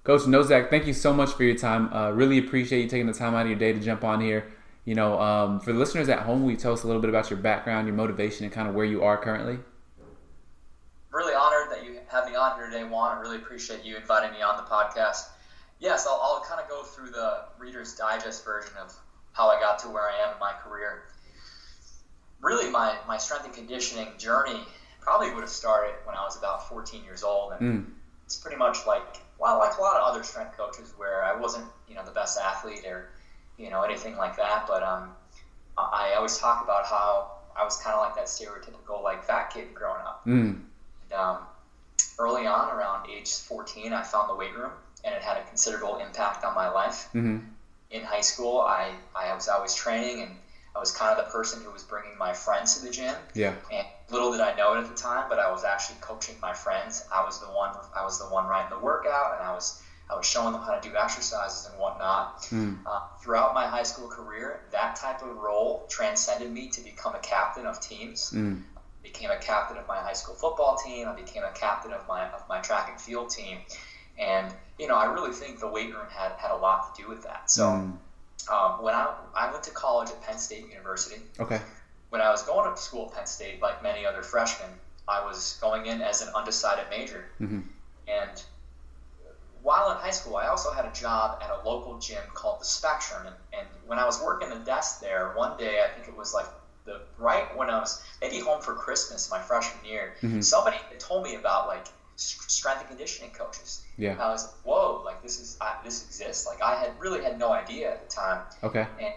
Coach Nosak, thank you so much for your time. Really appreciate you taking the time out of your day to jump on here. For the listeners at home, will you tell us a little bit about your background, your motivation, and kind of where you are currently? Really honored that you have me on here today, Juan. I really appreciate you inviting me on the podcast. Yes, I'll kind of go through the Reader's Digest version of how I got to where I am in my career. Really, my strength and conditioning journey probably would have started when I was about 14 years old. And it's pretty much like a lot of other strength coaches where I wasn't, the best athlete or, anything like that. But I always talk about how I was kind of like that stereotypical, like, fat kid growing up. And, early on, around age 14, I found the weight room, and it had a considerable impact on my life. In high school, I was always training, and I was kind of the person who was bringing my friends to the gym. Yeah. And little did I know it at the time, but I was actually coaching my friends. I was the one writing the workout, and I was showing them how to do exercises and whatnot. Throughout my high school career, that type of role transcended me to become a captain of teams. Became a captain of my high school football team. I became a captain of my track and field team. And, I really think the weight room had a lot to do with that. So when I went to college at Penn State University, okay. When I was going to school at Penn State, like many other freshmen, I was going in as an undecided major. And while in high school, I also had a job at a local gym called the Spectrum. And when I was working the desk there, one day, I think it was like right when I was maybe home for Christmas my freshman year, somebody told me about like strength and conditioning coaches. Yeah. And I was like, whoa, like this exists. Like I had no idea at the time. Okay. And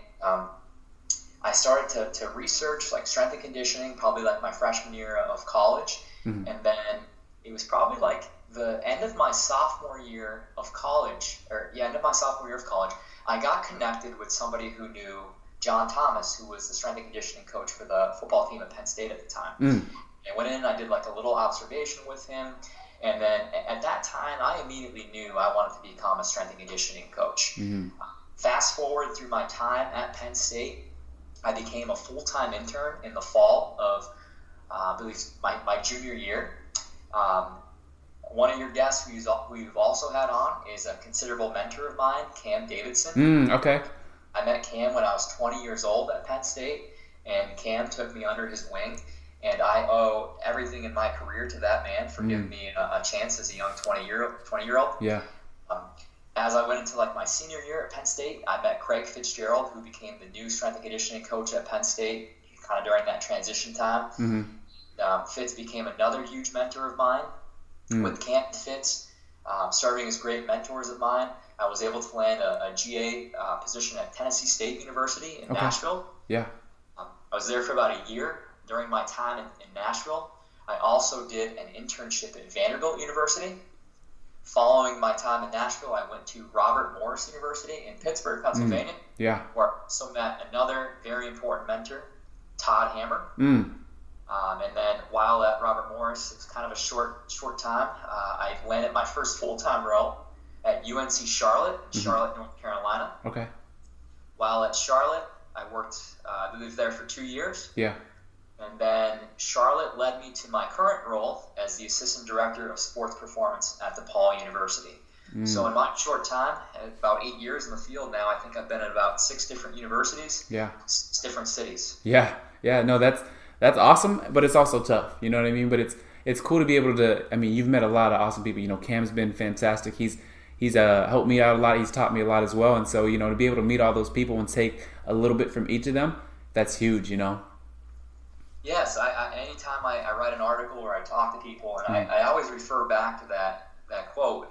I started to research like strength and conditioning probably like my freshman year of college. And then it was probably like the end of my sophomore year of college, I got connected with somebody who knew John Thomas, who was the strength and conditioning coach for the football team at Penn State at the time. I went in and I did like a little observation with him. And then at that time, I immediately knew I wanted to become a strength and conditioning coach. Fast forward through my time at Penn State, I became a full-time intern in the fall of, I believe, my junior year. One of your guests who you've also had on is a considerable mentor of mine, Cam Davidson. Okay. I met Cam when I was 20 years old at Penn State, and Cam took me under his wing, and I owe everything in my career to that man for giving me a chance as a young 20-year-old. Yeah. As I went into like my senior year at Penn State, I met Craig Fitzgerald, who became the new strength and conditioning coach at Penn State, kind of during that transition time. Fitz became another huge mentor of mine. With Cam and Fitz serving as great mentors of mine, I was able to land a GA position at Tennessee State University in Nashville. Yeah. I was there for about a year during my time in Nashville. I also did an internship at Vanderbilt University. Following my time in Nashville, I went to Robert Morris University in Pittsburgh, Pennsylvania. Yeah. Where I also met another very important mentor, Todd Hammer. And then while at Robert Morris, it was kind of a short time, I landed my first full-time role at UNC Charlotte, North Carolina. Okay. While at Charlotte, I lived there for 2 years. Yeah. And then Charlotte led me to my current role as the Assistant Director of Sports Performance at DePaul University. So in my short time, about 8 years in the field now, I think I've been at about 6 different universities, 6 different cities. Yeah. No, that's awesome, but it's also tough. You know what I mean? But it's cool to be able to. I mean, you've met a lot of awesome people. Cam's been fantastic. He's helped me out a lot. He's taught me a lot as well. And so to be able to meet all those people and take a little bit from each of them, that's huge. Yes, anytime I write an article or I talk to people, and I always refer back to that quote,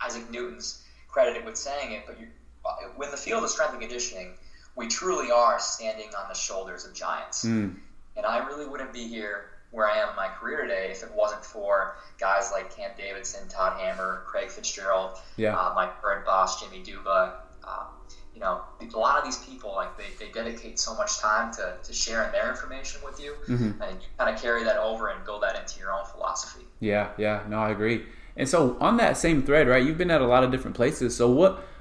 Isaac Newton's credited with saying it, but when the field of strength and conditioning, we truly are standing on the shoulders of giants. And I really wouldn't be here where I am in my career today if it wasn't for guys like Cam Davidson, Todd Hammer, Craig Fitzgerald, my current boss, Jimmy Duba. A lot of these people, like they dedicate so much time to sharing their information with you, and you kind of carry that over and build that into your own philosophy. Yeah. No, I agree. And so on that same thread, right, you've been at a lot of different places. So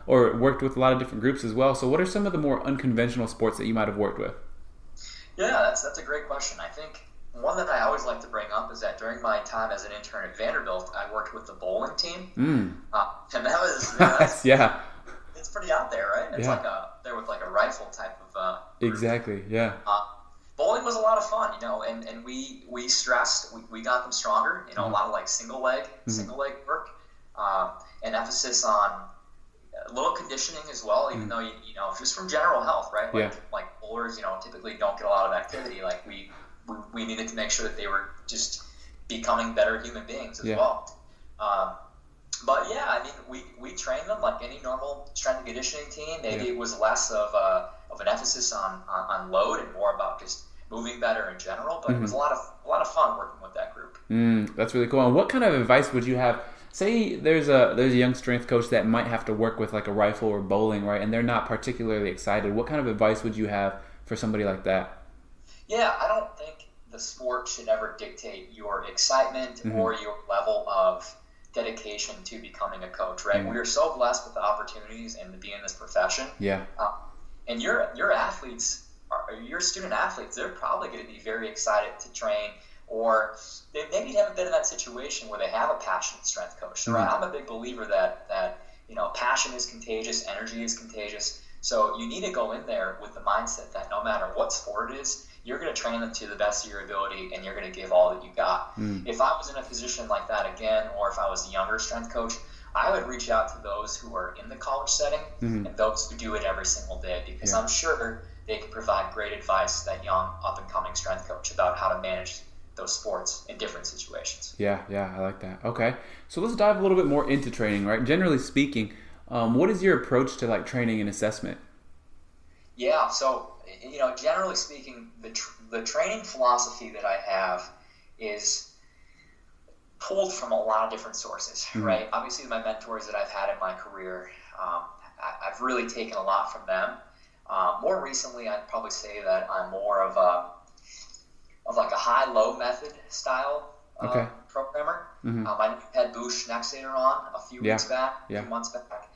worked with a lot of different groups as well. So what are some of the more unconventional sports that you might have worked with? Yeah, that's a great question. I think one that I always like to bring up is that during my time as an intern at Vanderbilt, I worked with the bowling team. And that was Yeah, Yeah. it's pretty out there, right? It's Yeah. like they're with like a rifle type of group. Exactly. Yeah. Bowling was a lot of fun, and we stressed, we got them stronger, a lot of like single leg work, and emphasis on a little conditioning as well, even though, just from general health, right? Like bowlers, typically don't get a lot of activity. Like we needed to make sure that they were just becoming better human beings as well. But yeah, I mean, we trained them like any normal strength and conditioning team. Maybe it was less of an emphasis on load and more about just moving better in general. But it was a lot of fun working with that group. That's really cool. And what kind of advice would you have? Say there's a young strength coach that might have to work with like a rifle or bowling, right? And they're not particularly excited. What kind of advice would you have for somebody like that? Yeah, I don't think the sport should ever dictate your excitement or your level of dedication to becoming a coach, right? We are so blessed with the opportunities and to be in this profession. Yeah. And your athletes, your student athletes, they're probably going to be very excited to train, or they maybe haven't been in that situation where they have a passionate strength coach. So I'm a big believer that passion is contagious, energy is contagious. So you need to go in there with the mindset that no matter what sport it is, you're going to train them to the best of your ability, and you're going to give all that you got. If I was in a position like that again, or if I was a younger strength coach, I would reach out to those who are in the college setting and those who do it every single day, because I'm sure they can provide great advice to that young up-and-coming strength coach about how to manage those sports in different situations. Yeah, I like that. Okay, so let's dive a little bit more into training, right? Generally speaking, what is your approach to like training and assessment? Yeah, so generally speaking, the training philosophy that I have is pulled from a lot of different sources, right? Obviously, my mentors that I've had in my career, I've really taken a lot from them. More recently, I'd probably say that I'm more of like a high-low method style programmer. I had Boosh Nexator on a few months back.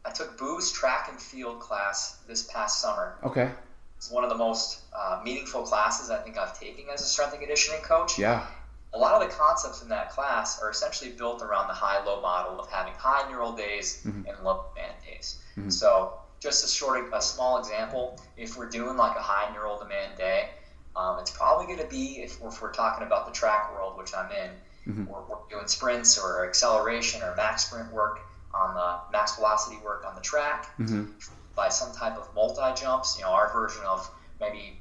I took Boo's track and field class this past summer. Okay. It's one of the most meaningful classes I think I've taken as a strength and conditioning coach. Yeah. A lot of the concepts in that class are essentially built around the high-low model of having high neural days and low demand days. So just a small example, if we're doing like a high neural demand day, it's probably going to be, if we're talking about the track world, which I'm in, we're doing sprints or acceleration or max sprint work on the max velocity work on the track, by some type of multi-jumps, our version of maybe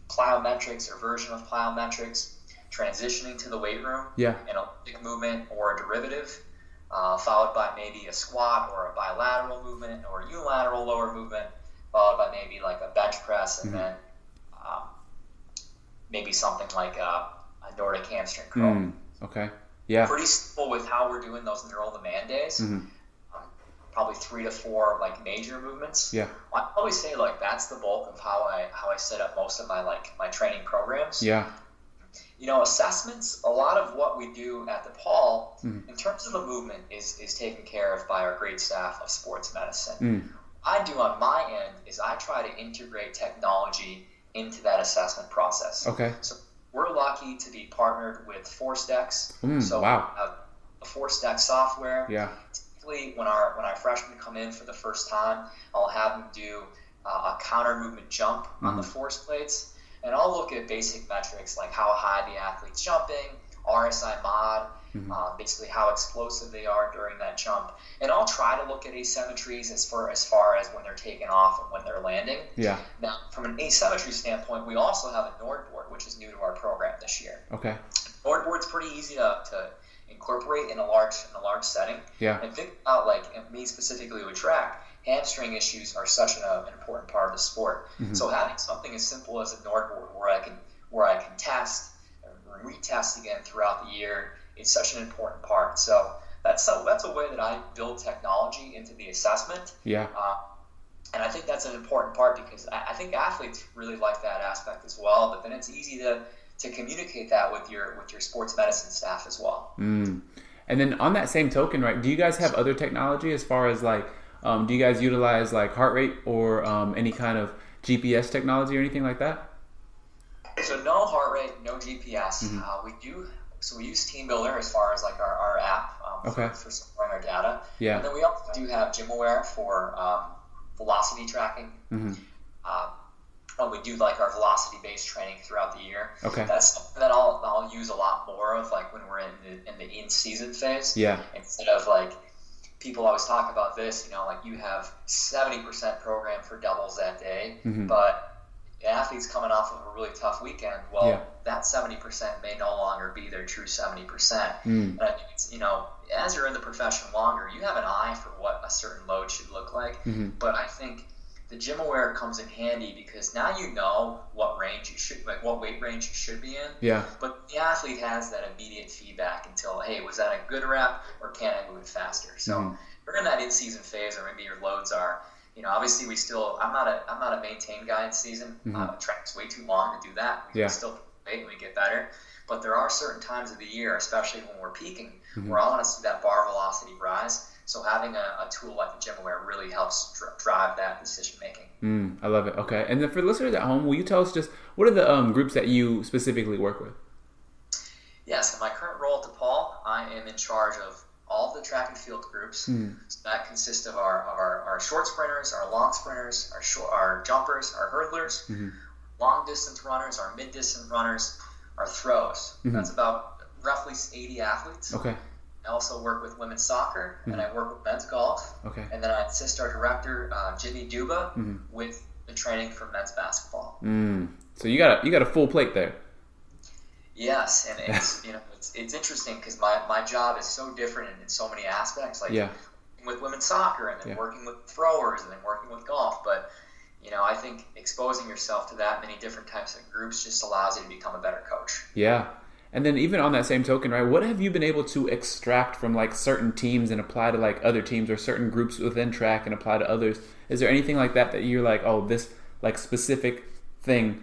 plyometrics or version of plyometrics, transitioning to the weight room, an elliptic movement or a derivative, followed by maybe a squat or a bilateral movement or a unilateral lower movement, followed by maybe like a bench press, and then maybe something like a Nordic hamstring curl. Okay. Yeah. Pretty simple with how we're doing those neural demand days. Probably 3 to 4 like major movements. Yeah. I always say like that's the bulk of how I set up most of my training programs. Yeah. Assessments, a lot of what we do at the Paul, in terms of the movement, is taken care of by our great staff of sports medicine. What I do on my end is I try to integrate technology into that assessment process. Okay. So we're lucky to be partnered with ForceDex. So wow. We have a ForceDex software. Yeah. Typically, when our freshmen come in for the first time, I'll have them do a counter movement jump on the force plates, and I'll look at basic metrics like how high the athlete's jumping, RSI mod, basically how explosive they are during that jump, and I'll try to look at asymmetries as far as when they're taking off and when they're landing. Yeah. Now, from an asymmetry standpoint, we also have a Nord board, which is new to our program this year. Okay. Nord board's pretty easy to incorporate in a large setting. Yeah. And think about like me specifically with track, hamstring issues are such an important part of the sport. So having something as simple as a Nord board where I can test and retest again throughout the year, it's such an important part. So that's a way that I build technology into the assessment. Yeah. And I think that's an important part because I think athletes really like that aspect as well. But then it's easy to communicate that with your sports medicine staff as well. And then on that same token, right, do you guys have other technology as far as like, do you guys utilize like heart rate or any kind of GPS technology or anything like that? So no heart rate, no GPS. We use Team Builder as far as like our app for storing our data. Yeah. And then we also do have GymAware for velocity tracking. Mm-hmm. And we do like our velocity-based training throughout the year. Okay. That's something that I'll use a lot more of, like when we're in the in-season phase. Yeah. Instead of like, people always talk about this, like you have 70% programmed for doubles that day, mm-hmm. but the athlete's coming off of a really tough weekend. Well, that 70% may no longer be their true 70%. And I think it's, as you're in the profession longer, you have an eye for what a certain load should look like. Mm-hmm. But I think the GymAware comes in handy because now you know what range you should, like what weight range you should be in. Yeah. But the athlete has that immediate feedback until, hey, was that a good rep or can I move it faster? So you're in that in-season phase, or maybe your loads are, obviously I'm not a maintain guy in season. Track's way too long to do that. We can still wait and we get better. But there are certain times of the year, especially when we're peaking, where I want to see that bar velocity rise. So having a tool like the GymAware really helps drive that decision making. I love it. Okay. And then for listeners at home, will you tell us just what are the groups that you specifically work with? Yes, in my current role at DePaul, I am in charge of all the track and field groups. So that consists of our short sprinters, our long sprinters, our jumpers, our hurdlers, long distance runners, our mid distance runners, our throws. That's about roughly 80 athletes. Okay. I also work with women's soccer, and I work with men's golf. Okay. And then I assist our director, Jimmy Duba, with the training for men's basketball. So you got a full plate there. Yes, and it's it's interesting because my job is so different in so many aspects. Like with women's soccer, and then working with throwers, and then working with golf. But I think exposing yourself to that many different types of groups just allows you to become a better coach. Yeah. And then even on that same token, right, what have you been able to extract from like certain teams and apply to like other teams, or certain groups within track and apply to others? Is there anything like that you're like, oh, this like specific thing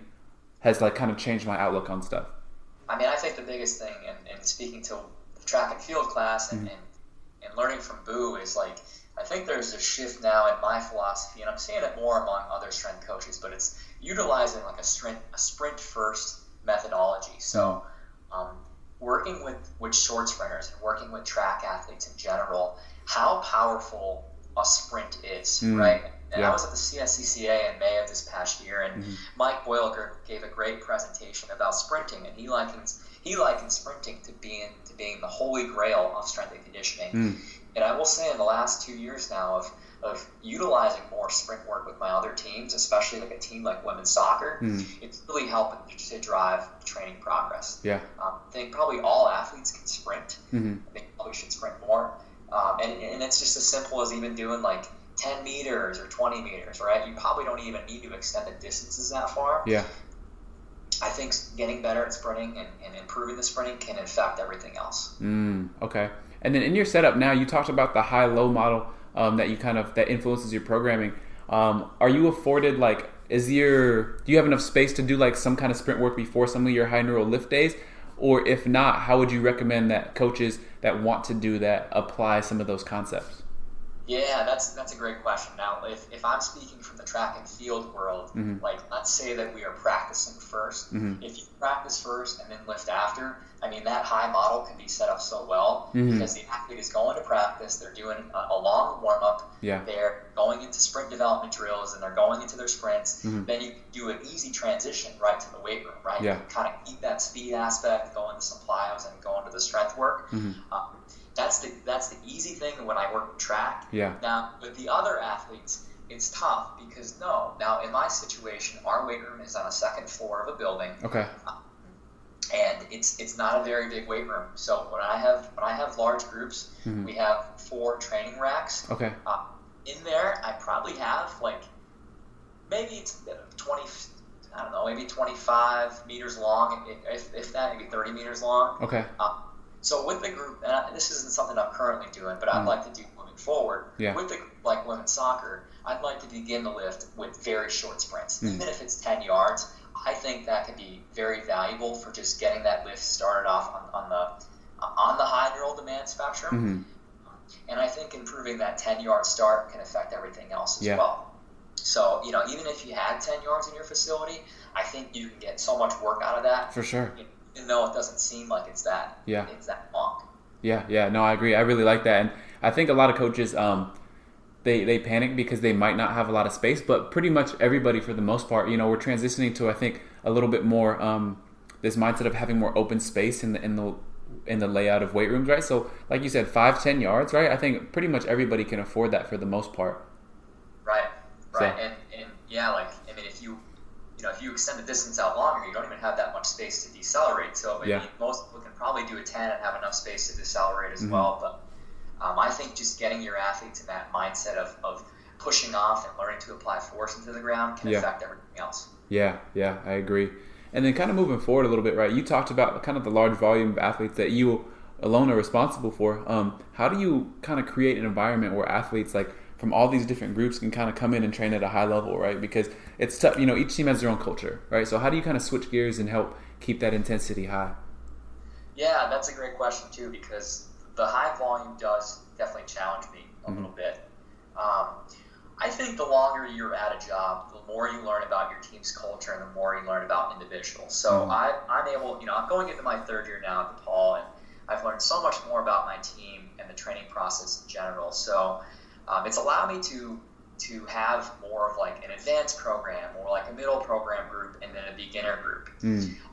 has like kind of changed my outlook on stuff? I mean, I think the biggest thing, and speaking to the track and field class and learning from Boo, is like, I think there's a shift now in my philosophy, and I'm seeing it more among other strength coaches, but it's utilizing like a sprint first methodology. So working with short sprinters and working with track athletes in general, how powerful a sprint is, right? And I was at the CSCCA in May of this past year, and Mike Boyle gave a great presentation about sprinting, and he likens sprinting to being the holy grail of strength and conditioning. And I will say, in the last 2 years now of utilizing more sprint work with my other teams, especially like a team like women's soccer, it's really helping to drive training progress. I think probably all athletes can sprint. I think probably should sprint more. And it's just as simple as even doing like 10 meters or 20 meters, right? You probably don't even need to extend the distances that far. I think getting better at sprinting and improving the sprinting can affect everything else. Okay. And then in your setup now, you talked about the high-low model that influences your programming. Are you afforded like, do you have enough space to do like some kind of sprint work before some of your high neural lift days? Or if not, how would you recommend that coaches that want to do that apply some of those concepts? Yeah, that's a great question. Now, if I'm speaking from the track and field world, like let's say that we are practicing first. If you practice first and then lift after, I mean, that high model can be set up so well because the athlete is going to practice, they're doing a long warm-up, they're going into sprint development drills, and they're going into their sprints. Then you do an easy transition right to the weight room, right? You kind of keep that speed aspect, go into some plyos, and go into the strength work. That's the easy thing when I work with track. Now, with the other athletes, it's tough because now in my situation, our weight room is on a second floor of a building. And it's not a very big weight room. So when I have large groups, we have 4 training racks. In there, I probably have like maybe it's 20. I don't know, maybe 25 meters long, if that, maybe 30 meters long. So with the group, and this isn't something I'm currently doing, but I'd like to do moving forward. With the like women's soccer, I'd like to begin the lift with very short sprints, even if it's 10 yards. I think that can be very valuable for just getting that lift started off on the high neural demand spectrum. And I think improving that 10-yard start can affect everything else as well. So even if you had 10 yards in your facility, I think you can get so much work out of that. For sure. Even though it doesn't seem like it's that long. No, I agree. I really like that. And I think a lot of coaches, they panic because they might not have a lot of space, but pretty much everybody, for the most part, we're transitioning to, I think, a little bit more this mindset of having more open space in the layout of weight rooms, right? So like you said, 5-10 yards, right? I think pretty much everybody can afford that for the most part. Right. So, And yeah, like, I mean, if you extend the distance out longer, you don't even have that much space to decelerate. So most people can probably do a 10 and have enough space to decelerate as well. But I think just getting your athletes in that mindset of pushing off and learning to apply force into the ground can affect everything else. Yeah, I agree. And then kind of moving forward a little bit, right? You talked about kind of the large volume of athletes that you alone are responsible for. How do you kind of create an environment where athletes like from all these different groups can kind of come in and train at a high level, right? Because it's tough, each team has their own culture, right? So how do you kind of switch gears and help keep that intensity high? Yeah, that's a great question too, because the high volume does definitely challenge me a little bit. I think the longer you're at a job, the more you learn about your team's culture and the more you learn about individuals. So I'm able, I'm going into my third year now at DePaul, and I've learned so much more about my team and the training process in general. So it's allowed me to have more of like an advanced program or like a middle program group and then a beginner group.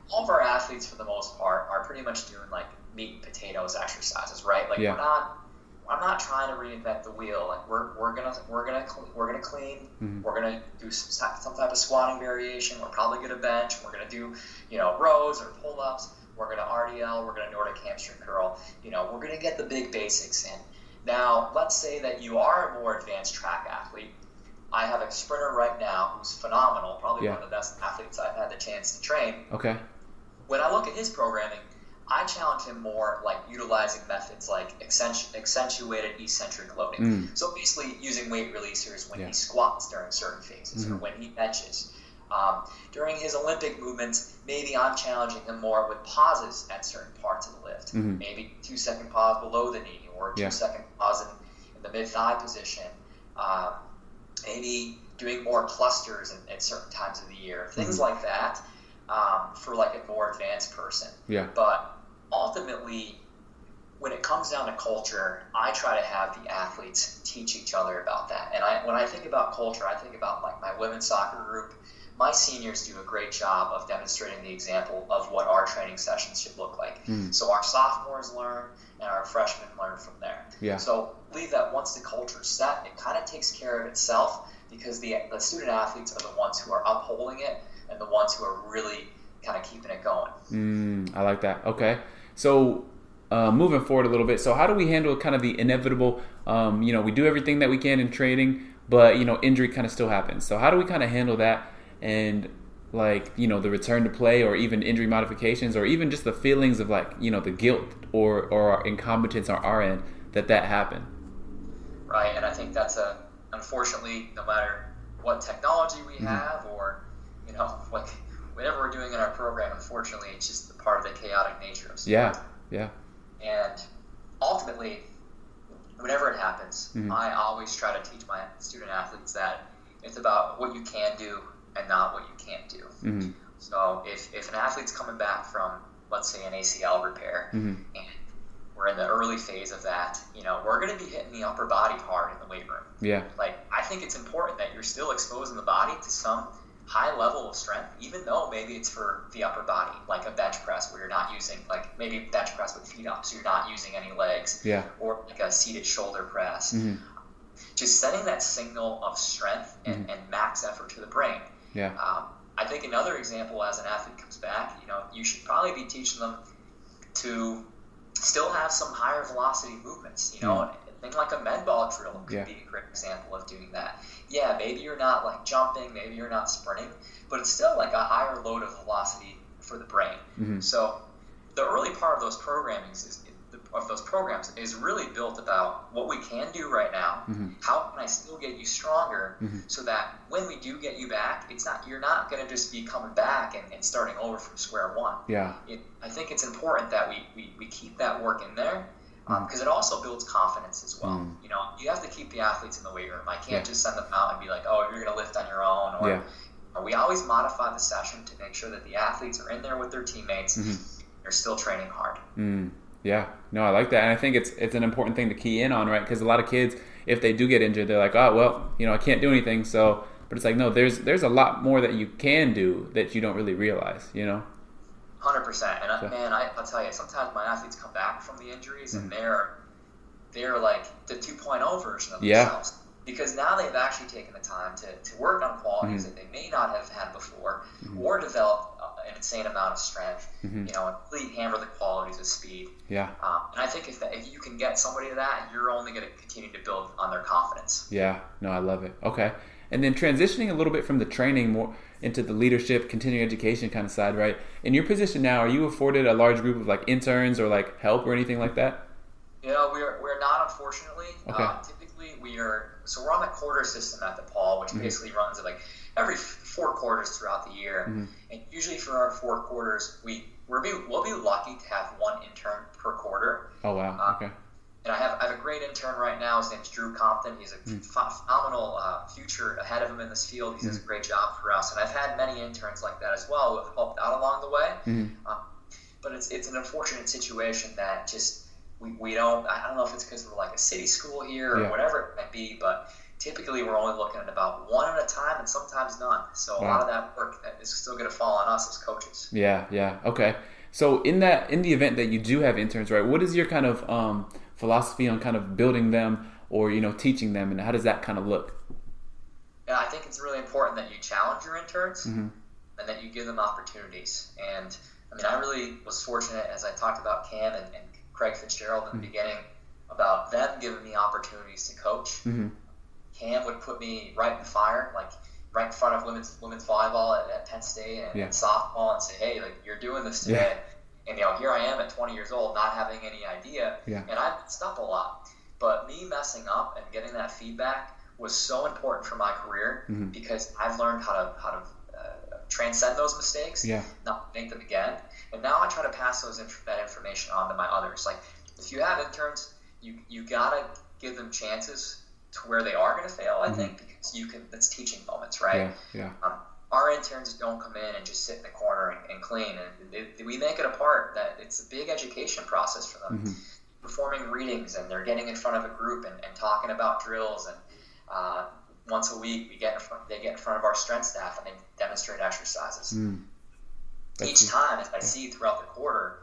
All of our athletes, for the most part, are pretty much doing like meat and potatoes exercises, right? Like I'm not trying to reinvent the wheel. Like we're gonna clean. We're gonna do some type of squatting variation. We're probably gonna bench. We're gonna do rows or pull ups. We're gonna RDL. We're gonna Nordic hamstring curl. We're gonna get the big basics in. Now, let's say that you are a more advanced track athlete. I have a sprinter right now who's phenomenal, probably one of the best athletes I've had the chance to train. Okay. When I look at his programming, I challenge him more like utilizing methods like accentuated eccentric loading. So basically using weight releasers when he squats during certain phases or when he benches. During his Olympic movements, maybe I'm challenging him more with pauses at certain parts of the lift. Maybe 2-second pause below the knee or 2-second pause in the mid-thigh position. Maybe doing more clusters at certain times of the year. Things like that for like a more advanced person. Yeah. But ultimately, when it comes down to culture, I try to have the athletes teach each other about that. And when I think about culture, I think about like my women's soccer group. My seniors do a great job of demonstrating the example of what our training sessions should look like. So our sophomores learn and our freshmen learn from there. Yeah. So I believe that once the culture's set, it kind of takes care of itself because the student athletes are the ones who are upholding it and the ones who are really kind of keeping it going. I like that. Okay. So moving forward a little bit. So how do we handle kind of the inevitable, we do everything that we can in training, but, injury kind of still happens. So how do we kind of handle that? And like, the return to play or even injury modifications or even just the feelings of like, the guilt or our incompetence on our end that happened. Right. And I think that's unfortunately, no matter what technology we have or, like whatever we're doing in our program, unfortunately, it's just a part of the chaotic nature of sport. Yeah. And ultimately, whenever it happens, I always try to teach my student athletes that it's about what you can do and not what you can't do. So if an athlete's coming back from, let's say, an ACL repair, and we're in the early phase of that, we're going to be hitting the upper body hard in the weight room. Yeah. Like, I think it's important that you're still exposing the body to some high level of strength, even though maybe it's for the upper body, like a bench press where you're not using, like maybe bench press with feet up, so you're not using any legs. Yeah. Or like a seated shoulder press. Just setting that signal of strength and max effort to the brain. Yeah. I think another example, as an athlete comes back, you should probably be teaching them to still have some higher velocity movements. Think like a med ball drill could be a great example of doing that. Yeah, maybe you're not like jumping, maybe you're not sprinting, but it's still like a higher load of velocity for the brain. So the early part of those programs is really built about what we can do right now. How can I still get you stronger so that when we do get you back, you're not going to just be coming back and starting over from square one. Yeah. I think it's important that we keep that work in there because it also builds confidence as well. You have to keep the athletes in the weight room. I can't just send them out and be like, oh, you're going to lift on your own. Or we always modify the session to make sure that the athletes are in there with their teammates. They're still training hard. Yeah, no, I like that, and I think it's an important thing to key in on, right? Because a lot of kids, if they do get injured, they're like, oh well, I can't do anything. So, but it's like, no, there's a lot more that you can do that you don't really realize. 100%. And So, man, I'll tell you, sometimes my athletes come back from the injuries and they're like the 2.0 version of yeah, themselves, because now they've actually taken the time to work on qualities that they may not have had before, or develop an insane amount of strength, and really hammer the qualities of speed. yeah, And I think if you can get somebody to that, you're only going to continue to build on their confidence. yeah. No, I love it. Okay, and then transitioning a little bit from the training more into the leadership, continuing education kind of side, right? In your position now, are you afforded a large group of like interns or like help or anything like that? We're not, unfortunately. Okay. Typically, we're on the quarter system at the Paul, which basically runs like every 4 quarters throughout the year. And usually for our 4 quarters, we'll be lucky to have 1 intern per quarter. Oh wow. Okay. And I have a great intern right now. His name's Drew Compton. He's a phenomenal future ahead of him in this field. He does a great job for us. And I've had many interns like that as well who have helped out along the way. But it's an unfortunate situation that just we don't. I don't know if it's because we're like a city school here or whatever it might be, but typically we're only looking at about 1 at a time and sometimes none. So a lot of that work that is still going to fall on us as coaches. Yeah. Okay. So in the event that you do have interns, right? What is your kind of philosophy on kind of building them or teaching them, and how does that kind of look? Yeah, I think it's really important that you challenge your interns and that you give them opportunities. And I mean, I really was fortunate, as I talked about Cam and Craig Fitzgerald in the beginning, about them giving me opportunities to coach. Cam would put me right in the fire, like right in front of women's volleyball at Penn State and softball, and say, hey, like, you're doing this today. And here I am at 20 years old, not having any idea, and I messed up a lot. But me messing up and getting that feedback was so important for my career, because I've learned how to transcend those mistakes, not make them again. And now I try to pass that information on to my others. Like, if you have interns, you gotta give them chances to where they are going to fail, I think, because that's teaching moments, right? Our interns don't come in and just sit in the corner and clean. And we make it a part that it's a big education process for them. Performing readings, and they're getting in front of a group and talking about drills. And once a week, they get in front of our strength staff and they demonstrate exercises. Each time, as I see throughout the quarter,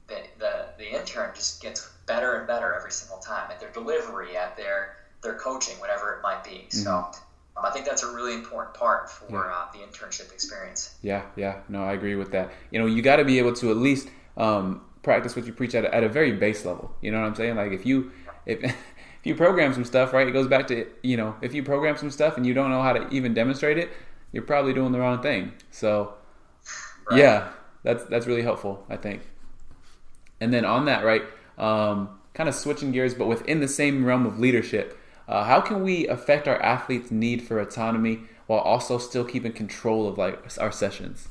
the intern just gets better and better every single time at their delivery, at their coaching, whatever it might be. So I think that's a really important part for the internship experience. Yeah. No, I agree with that. You got to be able to at least practice what you preach at a very base level. You know what I'm saying? Like if you program some stuff, right, it goes back to, if you program some stuff and you don't know how to even demonstrate it, you're probably doing the wrong thing. So that's really helpful, I think. And then on that, right, kind of switching gears, but within the same realm of leadership, how can we affect our athletes' need for autonomy while also still keeping control of like our sessions?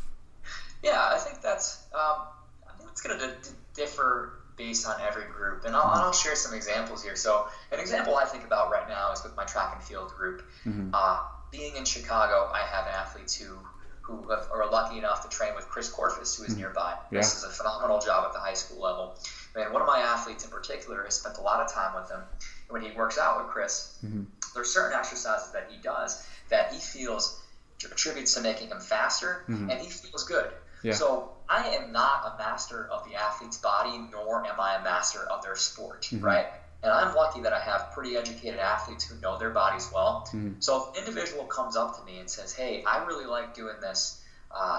Yeah, I think it's going to differ based on every group, and I'll share some examples here. So an example I think about right now is with my track and field group. Being in Chicago, I have athletes who are lucky enough to train with Chris Corfus, who is nearby. Chris does a phenomenal job at the high school level. And one of my athletes in particular has spent a lot of time with him. When he works out with Chris, there's certain exercises that he does that he feels attributes to making him faster, and he feels good. So I am not a master of the athlete's body, nor am I a master of their sport, right? And I'm lucky that I have pretty educated athletes who know their bodies well. So if an individual comes up to me and says, hey, I really like doing this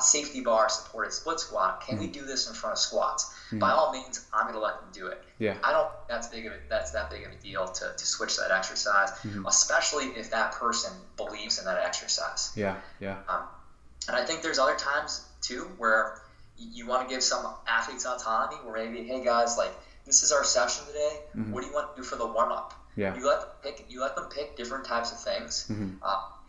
safety bar supported split squat. Can we do this in front of squats? By all means, I'm going to let them do it. I don't think that's that big of a deal to switch that exercise, especially if that person believes in that exercise. And I think there's other times too where you want to give some athletes autonomy, where maybe, hey guys, like, this is our session today. What do you want to do for the warm up? You let them pick different types of things.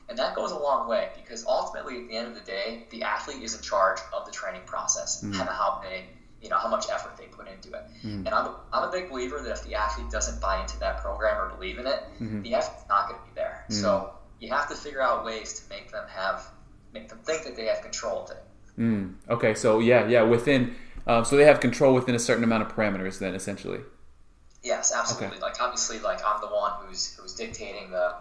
And that goes a long way, because ultimately at the end of the day, the athlete is in charge of the training process and how much effort they put into it. And I'm a big believer that if the athlete doesn't buy into that program or believe in it, the effort's not going to be there. So you have to figure out ways to make them think that they have control of it. Okay, so within So they have control within a certain amount of parameters then, essentially. Yes, absolutely. Okay. Like obviously, like I'm the one who's dictating the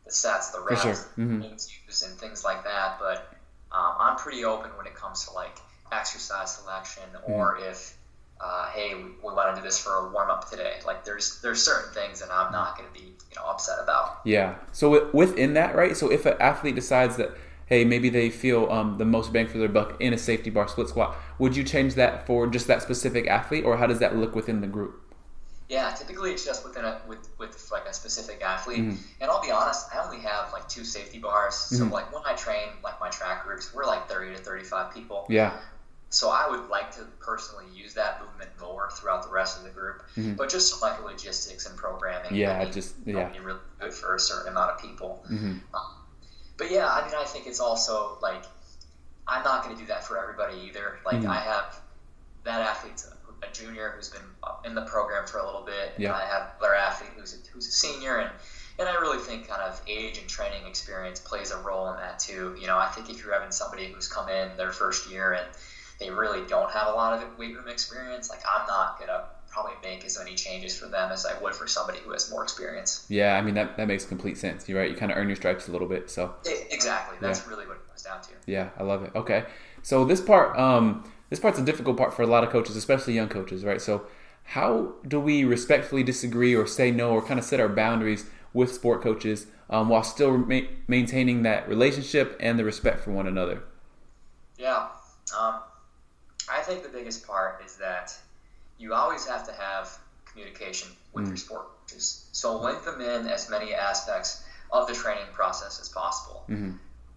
sets, the For sure. routes, things used, and things like that. But I'm pretty open when it comes to like exercise selection, or if hey, we want to do this for a warm up today. Like there's certain things that I'm not going to be upset about. Yeah. So within that, right? So if an athlete decides that, hey, maybe they feel the most bang for their buck in a safety bar split squat, would you change that for just that specific athlete, or how does that look within the group? Yeah, typically it's just within with like a specific athlete. And I'll be honest, I only have like 2 safety bars. So like when I train like my track groups, we're like 30 to 35 people. Yeah. So I would like to personally use that movement more throughout the rest of the group. But just some like logistics and programming. Yeah, be really good for a certain amount of people. But yeah, I mean, I think it's also like I'm not going to do that for everybody either. Like I have that athlete's a junior who's been in the program for a little bit. Yeah. And I have another athlete who's a senior, and I really think kind of age and training experience plays a role in that too. I think if you're having somebody who's come in their first year and they really don't have a lot of weight room experience, like I'm not gonna probably make as many changes for them as I would for somebody who has more experience. Yeah, I mean that makes complete sense. You're right. You kind of earn your stripes a little bit. So exactly, that's really what it comes down to. Yeah, I love it. Okay, so this part's a difficult part for a lot of coaches, especially young coaches, right? So how do we respectfully disagree or say no or kind of set our boundaries with sport coaches while still maintaining that relationship and the respect for one another? Yeah, I think the biggest part is that you always have to have communication with your sport coaches. So link them in as many aspects of the training process as possible.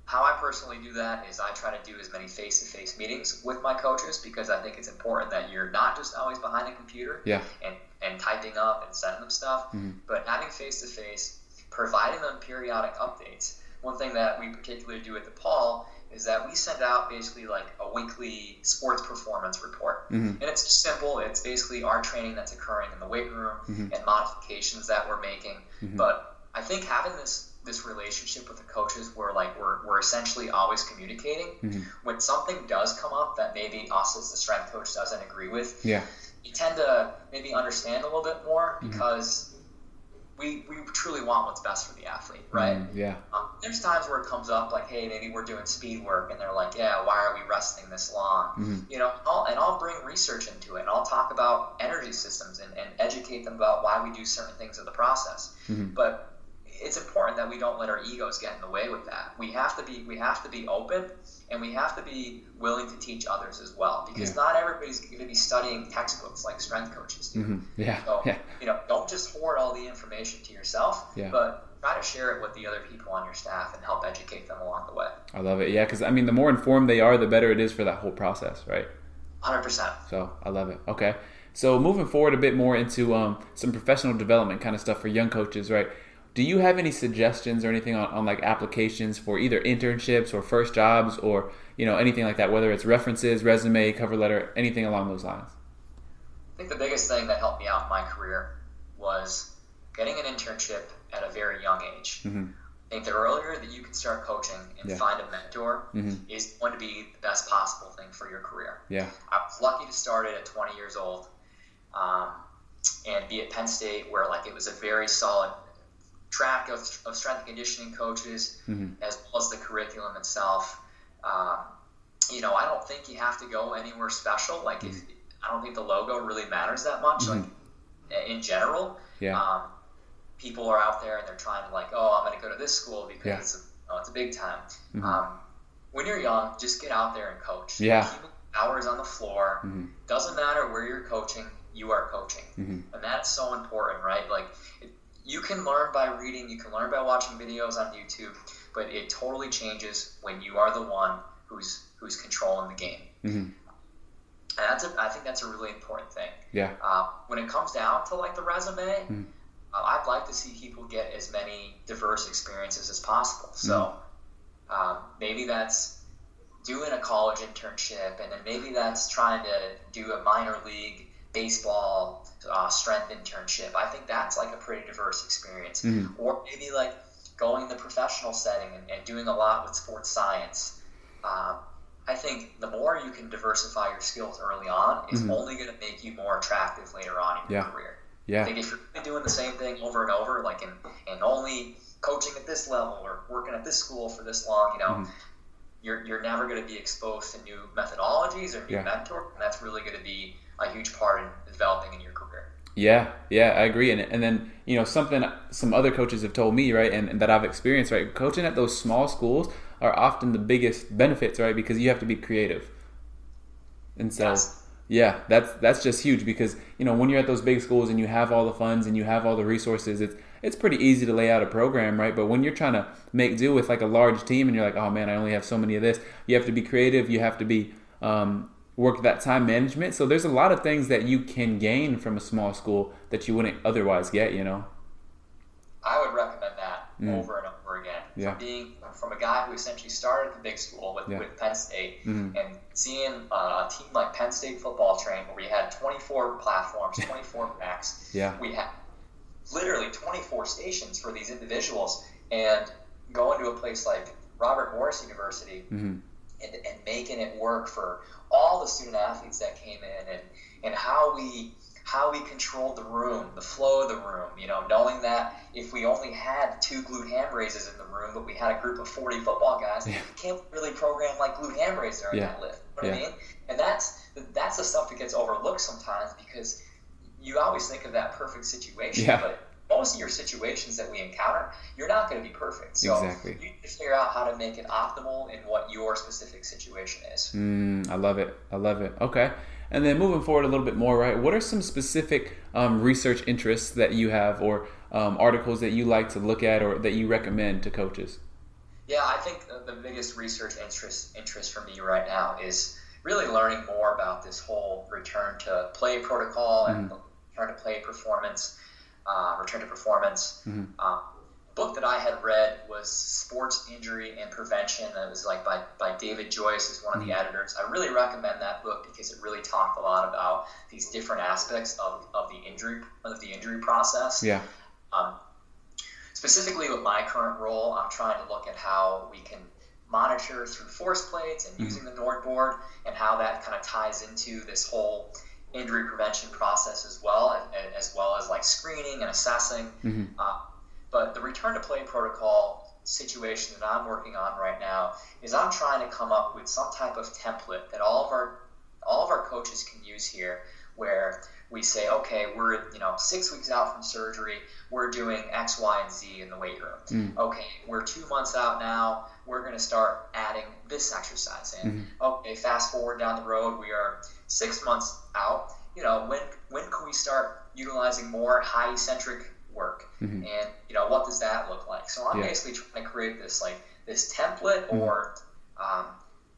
How I personally do that is I try to do as many face-to-face meetings with my coaches because I think it's important that you're not just always behind a computer and typing up and sending them stuff, but having face-to-face, providing them periodic updates. One thing that we particularly do at DePaul is that we send out basically like a weekly sports performance report. And it's just simple. It's basically our training that's occurring in the weight room and modifications that we're making. But I think having this relationship with the coaches where like we're essentially always communicating, when something does come up that maybe us as the strength coach doesn't agree with, you tend to maybe understand a little bit more because we truly want what's best for the athlete, right? There's times where it comes up like, hey, maybe we're doing speed work, and they're like, yeah, why are we resting this long? I'll bring research into it, and I'll talk about energy systems and educate them about why we do certain things in the process. But it's important that we don't let our egos get in the way with that. We have to be open, and we have to be willing to teach others as well, because not everybody's going to be studying textbooks like strength coaches do. Don't just hoard all the information to yourself, but try to share it with the other people on your staff and help educate them along the way. I love it. Yeah, because I mean, the more informed they are, the better it is for that whole process, right? 100%. So I love it. Okay, so moving forward a bit more into some professional development kind of stuff for young coaches, right? Do you have any suggestions or anything on like applications for either internships or first jobs or anything like that, whether it's references, resume, cover letter, anything along those lines? I think the biggest thing that helped me out in my career was getting an internship at a very young age. I think the earlier that you can start coaching and find a mentor is going to be the best possible thing for your career. I was lucky to start it at 20 years old and be at Penn State where like it was a very solid track of strength and conditioning coaches, as well as the curriculum itself. I don't think you have to go anywhere special. Like, I don't think the logo really matters that much. Like, in general, people are out there and they're trying to like, oh, I'm going to go to this school because it's a big time. When you're young, just get out there and coach. Keep hours on the floor. Doesn't matter where you're coaching, you are coaching, and that's so important, right? Like. You can learn by reading, you can learn by watching videos on YouTube, but it totally changes when you are the one who's controlling the game. And I think that's a really important thing. When it comes down to like the resume, I'd like to see people get as many diverse experiences as possible. So maybe that's doing a college internship, and then maybe that's trying to do a minor league baseball strength internship. I think that's like a pretty diverse experience. Or maybe like going in the professional setting and doing a lot with sports science. I think the more you can diversify your skills early on is only going to make you more attractive later on in your career. Yeah. I think if you're doing the same thing over and over, like and only coaching at this level or working at this school for this long, you know, you're never going to be exposed to new methodologies or new mentors, and that's really going to be a huge part in developing in your career. Yeah, I agree. And then, you know, some other coaches have told me, right, and that I've experienced, right, coaching at those small schools are often the biggest benefits, right, because you have to be creative. And so, yeah, that's just huge because, you know, when you're at those big schools and you have all the funds and you have all the resources, it's pretty easy to lay out a program, right? But when you're trying to make do with like a large team and you're like, oh man, I only have so many of this, you have to be creative, you have to be work that time management. So there's a lot of things that you can gain from a small school that you wouldn't otherwise get, you know? I would recommend that over and over again. From a guy who essentially started at the big school with Penn State and seeing a team like Penn State football train where we had 24 platforms, 24 racks. We had literally 24 stations for these individuals, and going to a place like Robert Morris University and making it work for all the student athletes that came in, and how we controlled the room, the flow of the room, you know, knowing that if we only had 2 glute ham raises in the room, but we had a group of 40 football guys, we can't really program like glute ham raises during that lift. You know what I mean? And that's the stuff that gets overlooked sometimes because you always think of that perfect situation, but most of your situations that we encounter, you're not going to be perfect. So you need to figure out how to make it optimal in what your specific situation is. I love it. Okay. And then moving forward a little bit more, right? What are some specific research interests that you have or articles that you like to look at or that you recommend to coaches? Yeah, I think the biggest research interest for me right now is really learning more about this whole return to play protocol and return to play performance. Book that I had read was Sports Injury and Prevention. It was like by David Joyce, who's one of the editors. I really recommend that book because it really talked a lot about these different aspects of the injury process. Specifically with my current role, I'm trying to look at how we can monitor through force plates and using the Nord board and how that kind of ties into this whole injury prevention process as well as like screening and assessing. But the return to play protocol situation that I'm working on right now is I'm trying to come up with some type of template that all of our coaches can use here, where we say, okay, we're 6 weeks out from surgery, we're doing X, Y, and Z in the weight room. Okay, we're 2 months out now, we're going to start adding this exercise in. Okay, fast forward down the road, we are 6 months out. You know, when can we start utilizing more high eccentric work? And what does that look like? So I'm basically trying to create this template or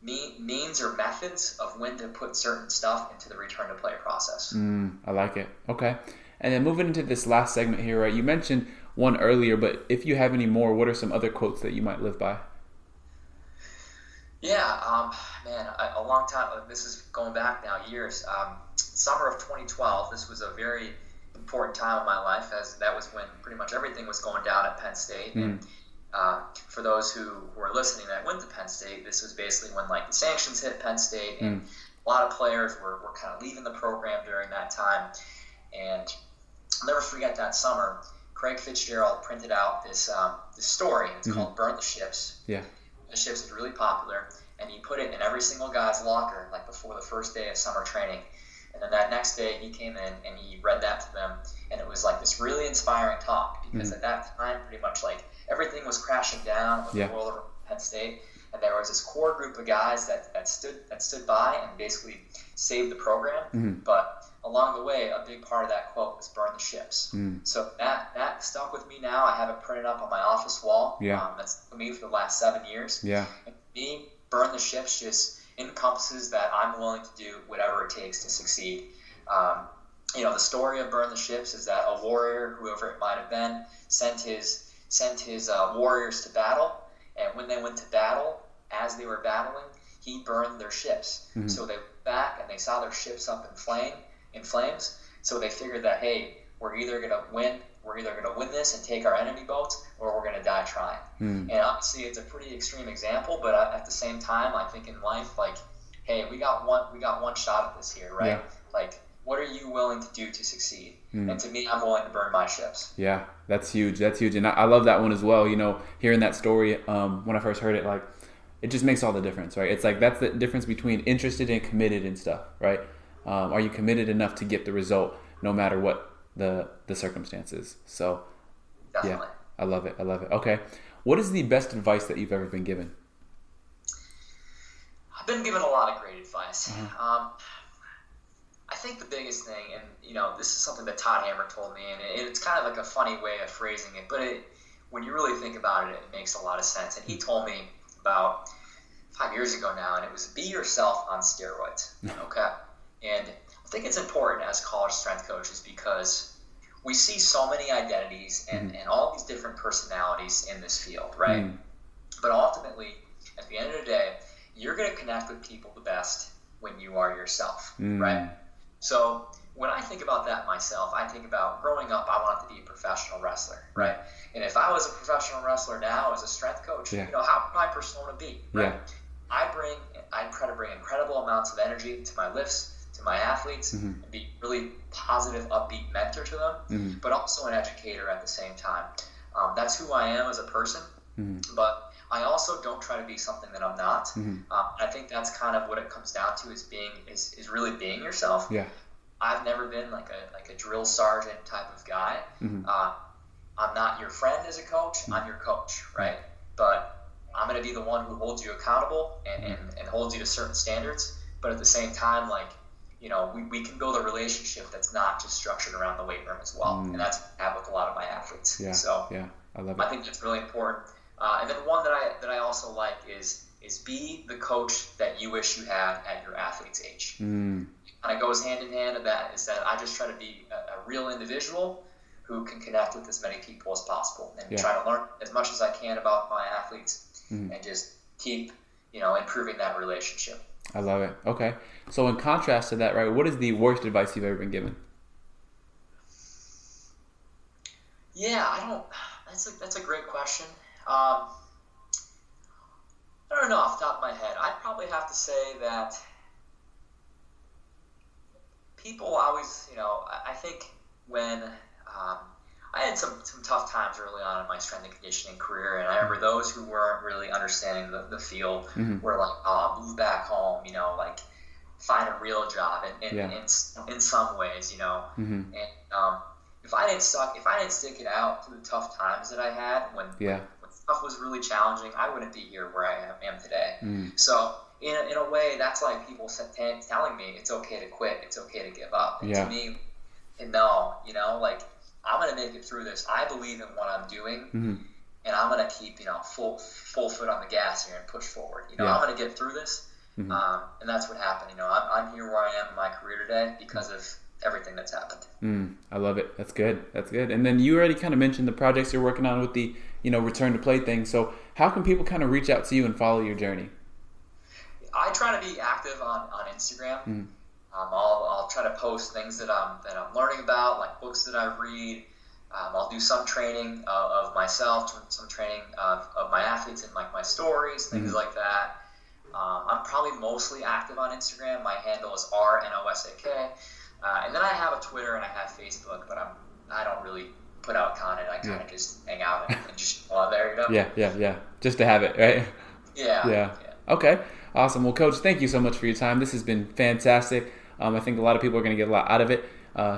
means or methods of when to put certain stuff into the return to play process. I like it. Okay. And then moving into this last segment here, right? You mentioned one earlier, but if you have any more, what are some other quotes that you might live by? Yeah, a long time. This is going back now years. Summer of 2012. This was a very important time of my life, as that was when pretty much everything was going down at Penn State. And for those who were listening that went to Penn State, this was basically when like the sanctions hit Penn State, and a lot of players were kind of leaving the program during that time. And I'll never forget that summer. Craig Fitzgerald printed out this story. It's called "Burn the Ships." The ships was really popular, and he put it in every single guy's locker, like before the first day of summer training. And then that next day, he came in and he read that to them, and it was like this really inspiring talk because at that time, pretty much like everything was crashing down with the world around Penn State, and there was this core group of guys that stood by and basically saved the program. But along the way, a big part of that quote was "burn the ships." So that stuck with me now. I have it printed up on my office wall. That's for me for the last 7 years. And for me, burn the ships just encompasses that I'm willing to do whatever it takes to succeed. The story of Burn the Ships is that a warrior, whoever it might have been, sent his warriors to battle, and when they went to battle, as they were battling, he burned their ships. So they went back and they saw their ships up in flames. So they figured that, hey, we're either gonna win this and take our enemy boats, or we're gonna die trying. And obviously it's a pretty extreme example, but at the same time, I think in life, like, hey, we got one shot at this here, right? Like, what are you willing to do to succeed? And to me, I'm willing to burn my ships. Yeah, that's huge. That's huge. And I love that one as well. You know, hearing that story, when I first heard it, like, it just makes all the difference, right? It's like, that's the difference between interested and committed and stuff, right? Are you committed enough to get the result no matter what the circumstances? So, Definitely. Yeah, I love it. I love it. Okay. What is the best advice that you've ever been given? I've been given a lot of great advice. I think the biggest thing, and you know, this is something that Todd Hammer told me, and it's kind of like a funny way of phrasing it, but when you really think about it, it makes a lot of sense. And he told me about 5 years ago now, and it was be yourself on steroids. Okay. And I think it's important as college strength coaches because we see so many identities and all these different personalities in this field, right? But ultimately, at the end of the day, you're going to connect with people the best when you are yourself, right? So when I think about that myself, I think about growing up, I wanted to be a professional wrestler, right? And if I was a professional wrestler now as a strength coach, you know, how would my persona be, right? I try to bring incredible amounts of energy to my lifts, to my athletes, and be really positive, upbeat mentor to them, but also an educator at the same time. That's who I am as a person, but I also don't try to be something that I'm not. I think that's kind of what it comes down to is really being yourself. I've never been like a drill sergeant type of guy. I'm not your friend as a coach. I'm your coach, right? But I'm going to be the one who holds you accountable and holds you to certain standards. But at the same time, like, you know, we can build a relationship that's not just structured around the weight room as well. And that's what I have with a lot of my athletes. So I love it. I think that's really important. And then one that I also like is be the coach that you wish you had at your athlete's age. And it goes hand in hand with that is that I just try to be a real individual who can connect with as many people as possible and try to learn as much as I can about my athletes and just keep, you know, improving that relationship. I love it. Okay. So in contrast to that, right, what is the worst advice you've ever been given? Yeah, that's a great question. I don't know off the top of my head. I'd probably have to say that people always, you know, I think when I had some tough times early on in my strength and conditioning career, and I remember those who weren't really understanding the field were like, oh, move back home, you know, like find a real job in some ways, you know. And if I didn't stick it out through the tough times that I had when stuff was really challenging, I wouldn't be here where I am today. So in a way, that's like people telling me it's okay to quit, it's okay to give up. And to me, no, you know, like I'm going to make it through this. I believe in what I'm doing, and I'm going to keep, you know, full foot on the gas here and push forward. You know, I'm going to get through this, and that's what happened. You know, I'm here where I am in my career today because of everything that's happened. I love it. That's good. That's good. And then you already kind of mentioned the projects you're working on with the, you know, return to play thing. So how can people kind of reach out to you and follow your journey? I try to be active on Instagram. I'll try to post things that I'm learning about, like books that I read. I'll do some training of myself, some training of my athletes and like my stories, things like that. I'm probably mostly active on Instagram. My handle is RNOSAK. And then I have a Twitter and I have Facebook, but I don't really put out content. I kind of just hang out and just go on there, you know? Yeah. Just to have it, right? Yeah. Okay. Awesome. Well, Coach, thank you so much for your time. This has been fantastic. I think a lot of people are going to get a lot out of it.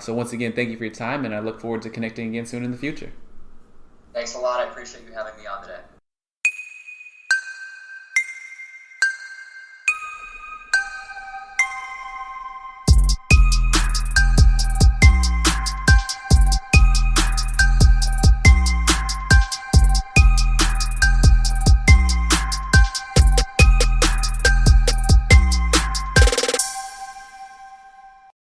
So once again, thank you for your time, and I look forward to connecting again soon in the future. Thanks a lot. I appreciate you having me on today.